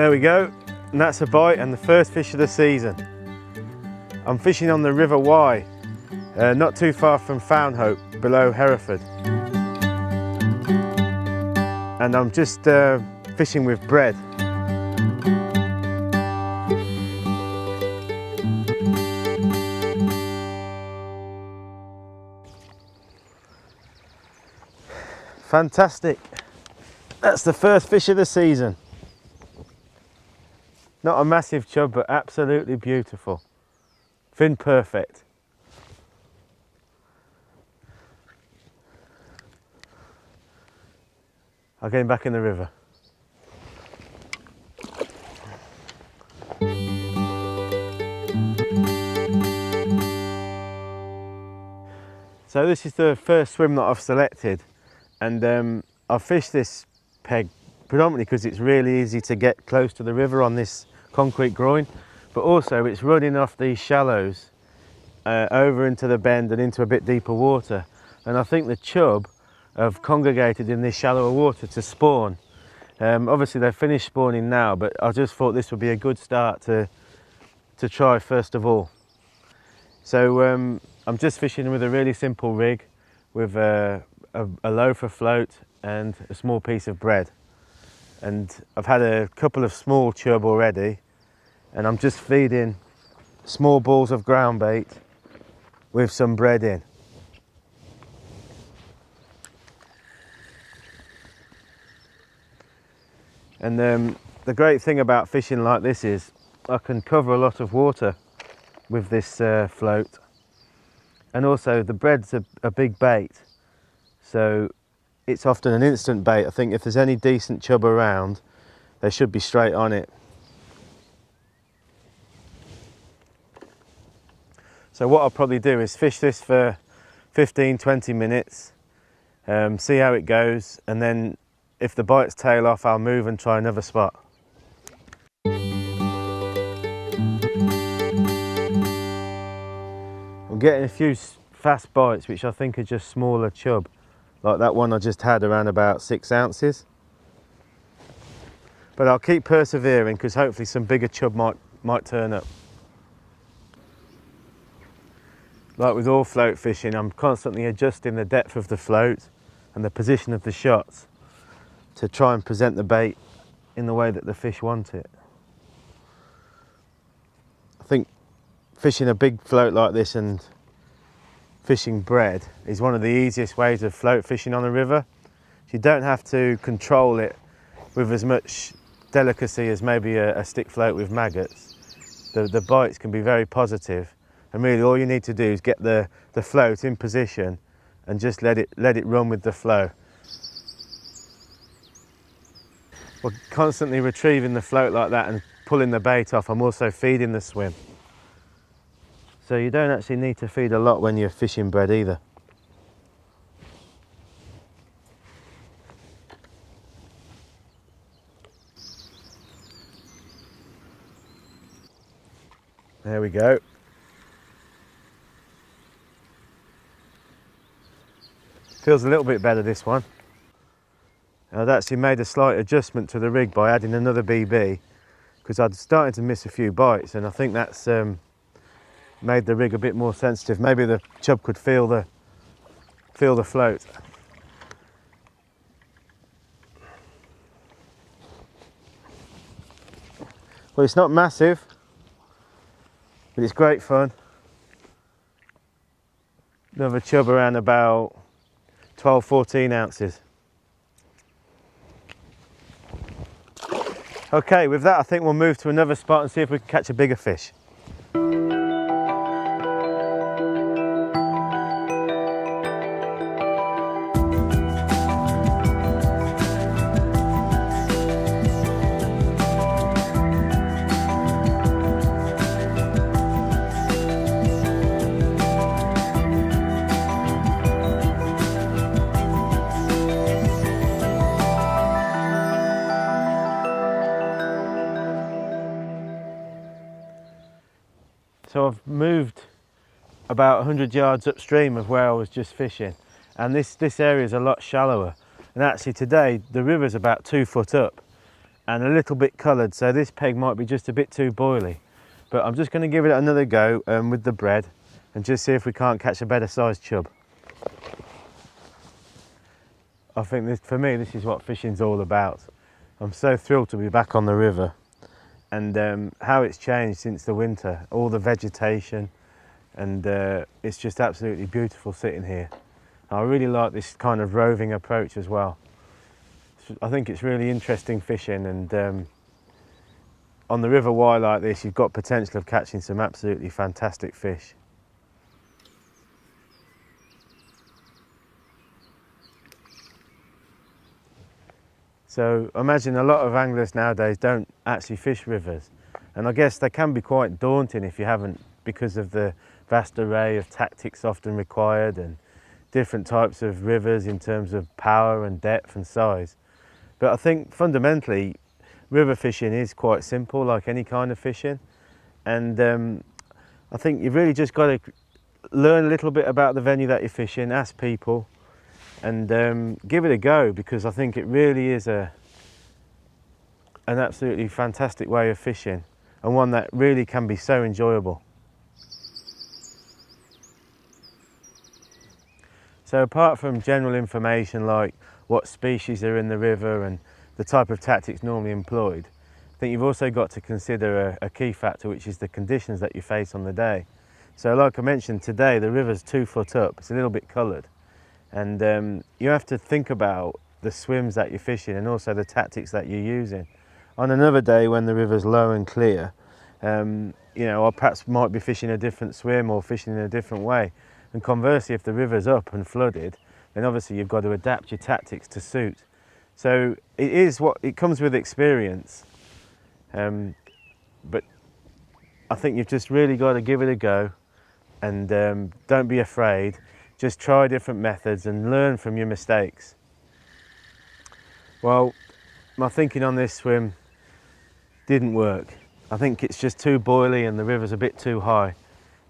There we go, and that's a bite and the first fish of the season. I'm fishing on the River Wye, not too far from Foundhope, below Hereford. And I'm just fishing with bread. Fantastic. That's the first fish of the season. Not a massive chub, but absolutely beautiful. Fin perfect. I'll get him back in the river. So this is the first swim that I've selected, and I've fished this peg predominantly because it's really easy to get close to the river on this concrete groin, but also it's running off these shallows over into the bend and into a bit deeper water. And I think the chub have congregated in this shallower water to spawn. Obviously they've finished spawning now, but I just thought this would be a good start to try first of all. So I'm just fishing with a really simple rig with a loafer float and a small piece of bread. And I've had a couple of small chub already, and I'm just feeding small balls of ground bait with some bread in. And the great thing about fishing like this is I can cover a lot of water with this float, and also the bread's a big bait, so it's often an instant bait. I think if there's any decent chub around, they should be straight on it. So what I'll probably do is fish this for 15-20 minutes, see how it goes, and then if the bites tail off, I'll move and try another spot. I'm getting a few fast bites which I think are just smaller chub, like that one I just had, around about 6 ounces. But I'll keep persevering because hopefully some bigger chub might turn up. Like with all float fishing, I'm constantly adjusting the depth of the float and the position of the shots to try and present the bait in the way that the fish want it. I think fishing a big float like this and fishing bread is one of the easiest ways of float fishing on a river. You don't have to control it with as much delicacy as maybe a stick float with maggots. The bites can be very positive, and really all you need to do is get the float in position and just let it run with the flow. Well, constantly retrieving the float like that and pulling the bait off, I'm also feeding the swim. So you don't actually need to feed a lot when you're fishing bread either. There we go. Feels a little bit better, this one. I'd actually made a slight adjustment to the rig by adding another BB because I'd started to miss a few bites, and I think that's made the rig a bit more sensitive. Maybe the chub could feel the float. Well, it's not massive, but it's great fun. Another chub around about 12-14 ounces. Okay, with that I think we'll move to another spot and see if we can catch a bigger fish. So I've moved about 100 yards upstream of where I was just fishing, and this area is a lot shallower, and actually today the river's about 2 foot up, and a little bit coloured, so this peg might be just a bit too boily. But I'm just going to give it another go with the bread and just see if we can't catch a better sized chub. I think this, for me, this is what fishing's all about. I'm so thrilled to be back on the river, and how it's changed since the winter, all the vegetation, and it's just absolutely beautiful sitting here. I really like this kind of roving approach as well. I think it's really interesting fishing, and on the River Wye like this, you've got potential of catching some absolutely fantastic fish. So I imagine a lot of anglers nowadays don't actually fish rivers, and I guess they can be quite daunting if you haven't, because of the vast array of tactics often required and different types of rivers in terms of power and depth and size. But I think fundamentally river fishing is quite simple, like any kind of fishing, and I think you've really just got to learn a little bit about the venue that you're fishing, ask people, and give it a go, because I think it really is an absolutely fantastic way of fishing, and one that really can be so enjoyable. So apart from general information like what species are in the river and the type of tactics normally employed, I think you've also got to consider a key factor, which is the conditions that you face on the day. So like I mentioned, today the river's 2 foot up, it's a little bit coloured, and you have to think about the swims that you're fishing and also the tactics that you're using. On another day when the river's low and clear, you know, I perhaps might be fishing a different swim or fishing in a different way. And conversely, if the river's up and flooded, then obviously you've got to adapt your tactics to suit. So it comes with experience, but I think you've just really got to give it a go, and don't be afraid. Just try different methods and learn from your mistakes. Well, my thinking on this swim didn't work. I think it's just too boily and the river's a bit too high.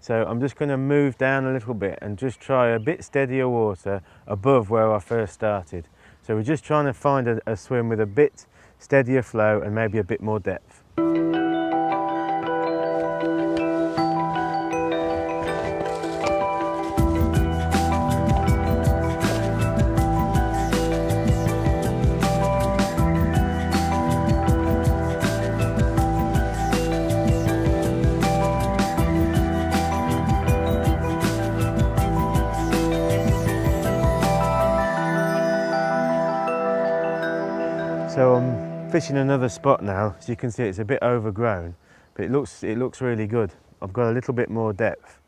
So I'm just going to move down a little bit and just try a bit steadier water above where I first started. So we're just trying to find a swim with a bit steadier flow and maybe a bit more depth. So I'm fishing another spot now. As you can see, it's a bit overgrown, but it looks really good. I've got a little bit more depth,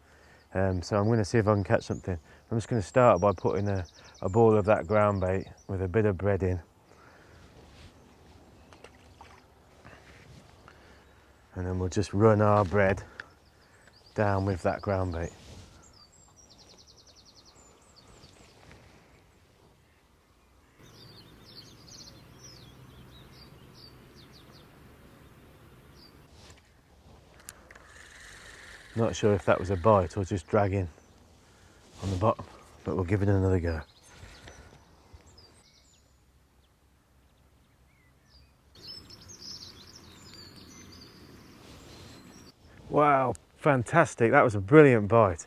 so I'm going to see if I can catch something. I'm just going to start by putting a ball of that ground bait with a bit of bread in, and then we'll just run our bread down with that ground bait. Not sure if that was a bite or just dragging on the bottom, but we'll give it another go. Wow, fantastic. That was a brilliant bite.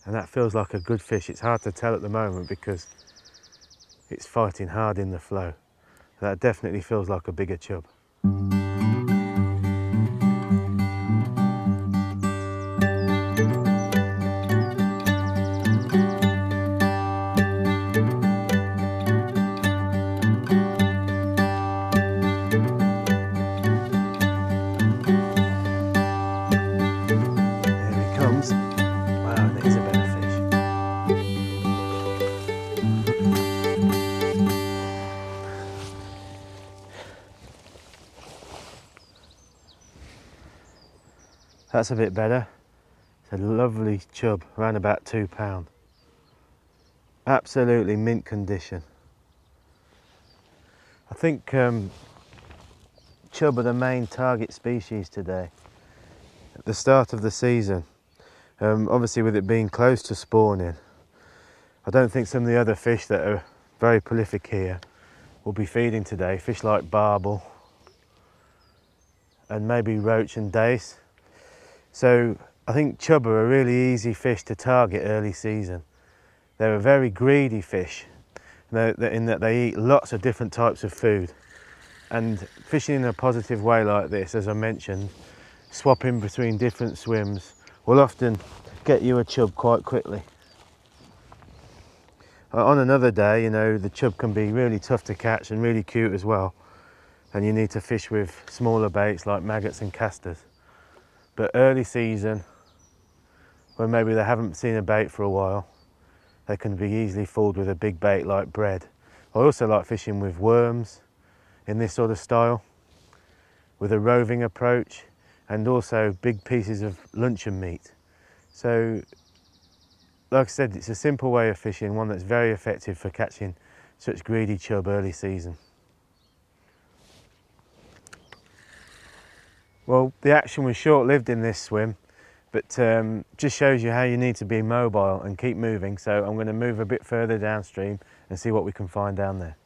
And that feels like a good fish. It's hard to tell at the moment because it's fighting hard in the flow. That definitely feels like a bigger chub. That's a bit better. It's a lovely chub, around about £2. Absolutely mint condition. I think chub are the main target species today. At the start of the season, obviously with it being close to spawning, I don't think some of the other fish that are very prolific here we'll be feeding today. Fish like barbel and maybe roach and dace. So I think chub are a really easy fish to target early season. They're a very greedy fish in that they eat lots of different types of food. And fishing in a positive way like this, as I mentioned, swapping between different swims will often get you a chub quite quickly. On another day, you know, the chub can be really tough to catch and really cute as well. And you need to fish with smaller baits like maggots and casters. But early season, when maybe they haven't seen a bait for a while, they can be easily fooled with a big bait like bread. I also like fishing with worms in this sort of style, with a roving approach, and also big pieces of luncheon meat. So, like I said, it's a simple way of fishing, one that's very effective for catching such greedy chub early season. Well, the action was short-lived in this swim, but just shows you how you need to be mobile and keep moving. So I'm going to move a bit further downstream and see what we can find down there.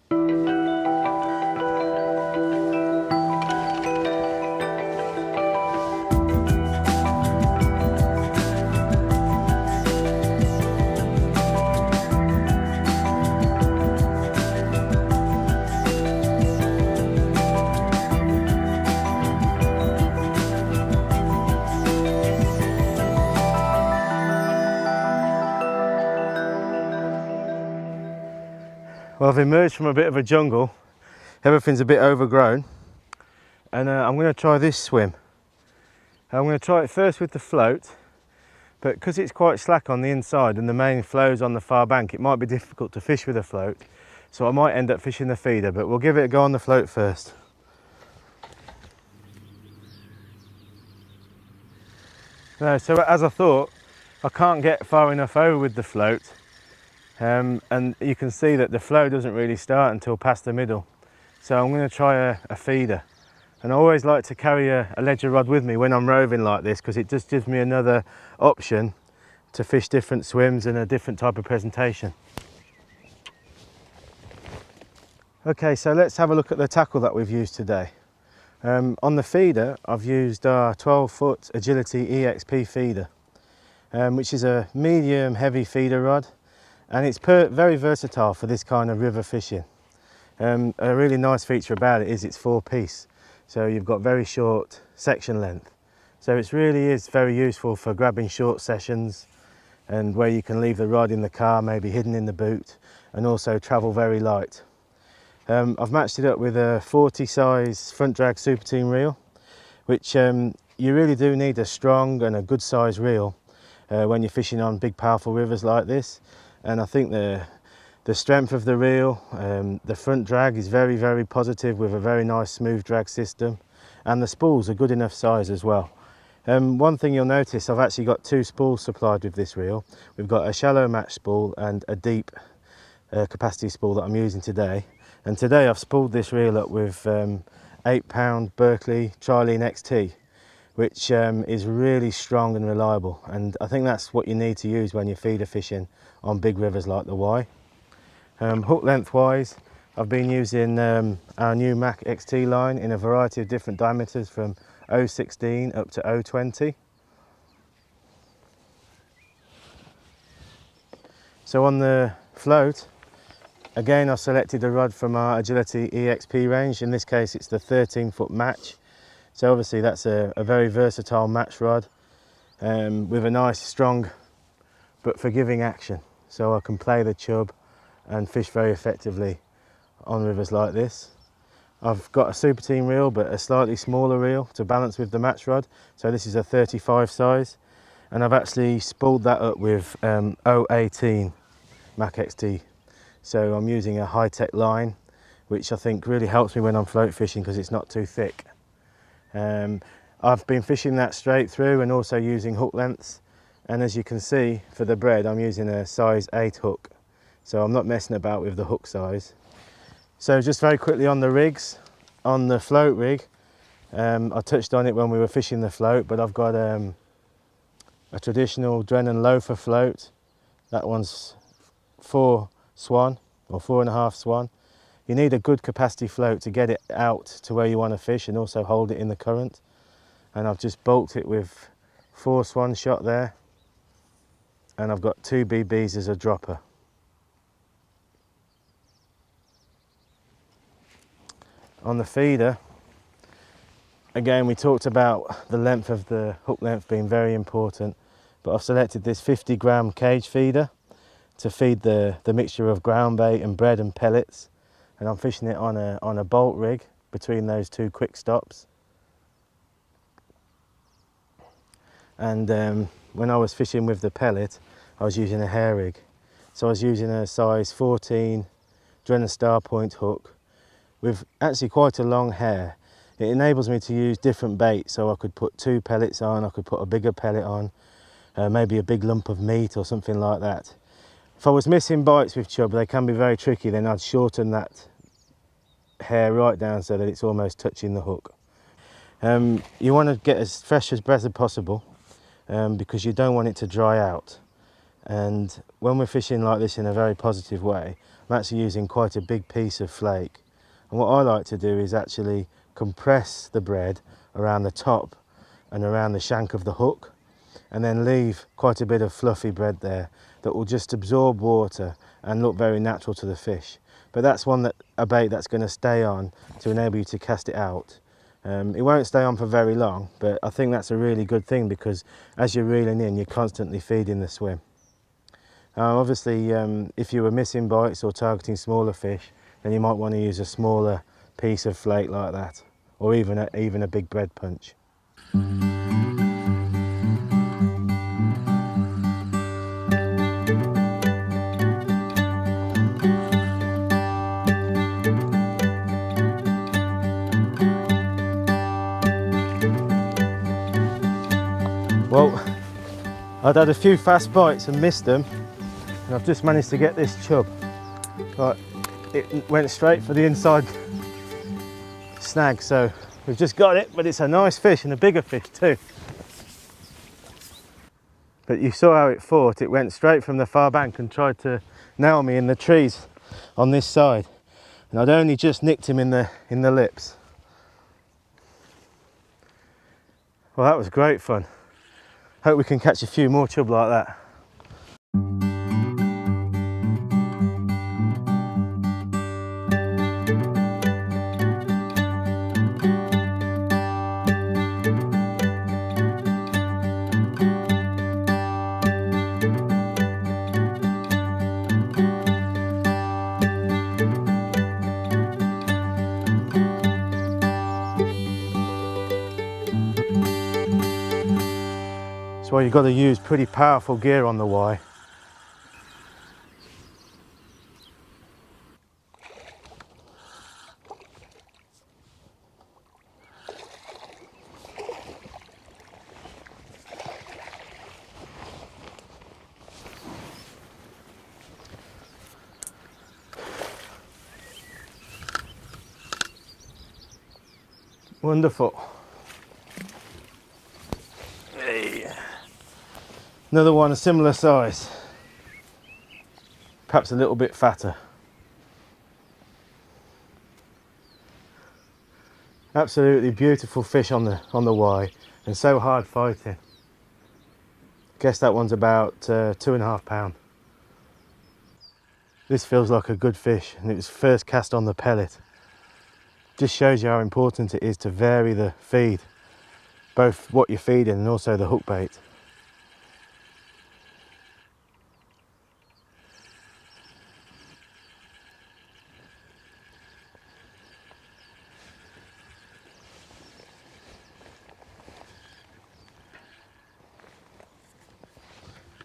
Well, I've emerged from a bit of a jungle. Everything's a bit overgrown, and I'm going to try this swim. I'm going to try it first with the float, but because it's quite slack on the inside and the main flow's on the far bank, it might be difficult to fish with a float, so I might end up fishing the feeder, but we'll give it a go on the float first. No, so as I thought, I can't get far enough over with the float. And you can see that the flow doesn't really start until past the middle. So I'm going to try a feeder. And I always like to carry a ledger rod with me when I'm roving like this, because it just gives me another option to fish different swims and a different type of presentation. Okay, so let's have a look at the tackle that we've used today. On the feeder, I've used our 12-foot Agility EXP feeder, which is a medium heavy feeder rod. And it's very versatile for this kind of river fishing. A really nice feature about it is it's 4-piece, so you've got very short section length. So it really is very useful for grabbing short sessions, and where you can leave the rod in the car, maybe hidden in the boot, and also travel very light. I've matched it up with a 40 size front drag super team reel, which you really do need a strong and a good size reel when you're fishing on big powerful rivers like this. And I think the strength of the reel, the front drag is very, very positive with a very nice smooth drag system, and the spools are good enough size as well. One thing you'll notice, I've actually got 2 spools supplied with this reel. We've got a shallow match spool and a deep capacity spool that I'm using today. And today I've spooled this reel up with 8-pound Berkeley Trilene XT, which is really strong and reliable, and I think that's what you need to use when you're feeder fishing on big rivers like the Wye. Hook length wise, I've been using our new Mac XT line in a variety of different diameters from 0.16 up to 0.20. So on the float, again I've selected a rod from our Agility EXP range. In this case it's the 13-foot match. So obviously that's a very versatile match rod with a nice strong but forgiving action. So I can play the chub and fish very effectively on rivers like this. I've got a super team reel but a slightly smaller reel to balance with the match rod. So this is a 35 size, and I've actually spooled that up with 0.18 Mac XT. So I'm using a high-tech line, which I think really helps me when I'm float fishing because it's not too thick. I've been fishing that straight through and also using hook lengths, and as you can see for the bread I'm using a size 8 hook, so I'm not messing about with the hook size. So just very quickly on the rigs, on the float rig, I touched on it when we were fishing the float, but I've got a traditional Drennan loafer float. That one's 4 swan or 4.5 swan. You need a good capacity float to get it out to where you want to fish and also hold it in the current. And I've just bulked it with 4 swan shot there, and I've got 2 BBs as a dropper. On the feeder, again, we talked about the length of the hook length being very important, but I've selected this 50-gram cage feeder to feed the mixture of ground bait and bread and pellets, and I'm fishing it on a bolt rig between those 2 quick stops. And when I was fishing with the pellet, I was using a hair rig. So I was using a size 14 Drennan Star Point hook with actually quite a long hair. It enables me to use different bait, so I could put 2 pellets on, I could put a bigger pellet on, maybe a big lump of meat or something like that. If I was missing bites with chub, they can be very tricky, then I'd shorten that hair right down so that it's almost touching the hook. You want to get as fresh as breath as possible, because you don't want it to dry out. And when we're fishing like this in a very positive way, I'm actually using quite a big piece of flake. And what I like to do is actually compress the bread around the top and around the shank of the hook, and then leave quite a bit of fluffy bread there that will just absorb water and look very natural to the fish. But that's a bait that's going to stay on to enable you to cast it out. It won't stay on for very long, but I think that's a really good thing, because as you're reeling in, you're constantly feeding the swim. Obviously, if you were missing bites or targeting smaller fish, then you might want to use a smaller piece of flake like that, or even a big bread punch. Well, I'd had a few fast bites and missed them, and I've just managed to get this chub. Right, it went straight for the inside snag, so we've just got it, but it's a nice fish and a bigger fish too. But you saw how it fought. It went straight from the far bank and tried to nail me in the trees on this side, and I'd only just nicked him in the lips. Well, that was great fun. Hope we can catch a few more chub like that. That's why you've got to use pretty powerful gear on the Y. Wonderful. Hey. Another one a similar size, perhaps a little bit fatter. Absolutely beautiful fish on the Y, and so hard fighting. Guess that one's about 2.5 pounds. This feels like a good fish, and it was first cast on the pellet. Just shows you how important it is to vary the feed, both what you're feeding and also the hook bait.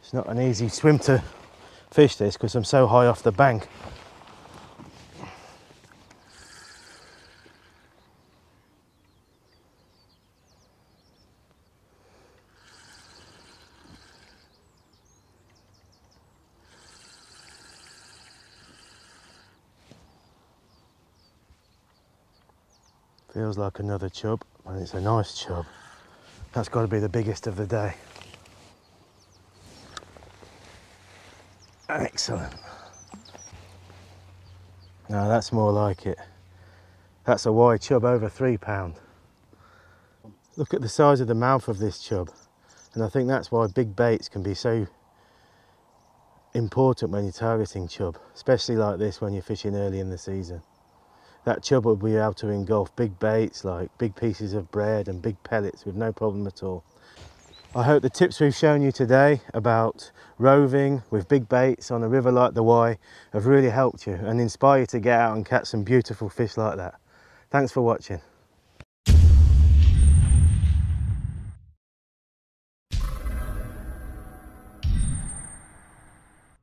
It's not an easy swim to fish this because I'm so high off the bank. Feels like another chub, and it's a nice chub. That's got to be the biggest of the day. Excellent. No, that's more like it. That's a Y chub over £3. Look at the size of the mouth of this chub. And I think that's why big baits can be so important when you're targeting chub, especially like this when you're fishing early in the season. That chub will be able to engulf big baits like big pieces of bread and big pellets with no problem at all. I hope the tips we've shown you today about roving with big baits on a river like the Wye have really helped you and inspire you to get out and catch some beautiful fish like that. Thanks for watching.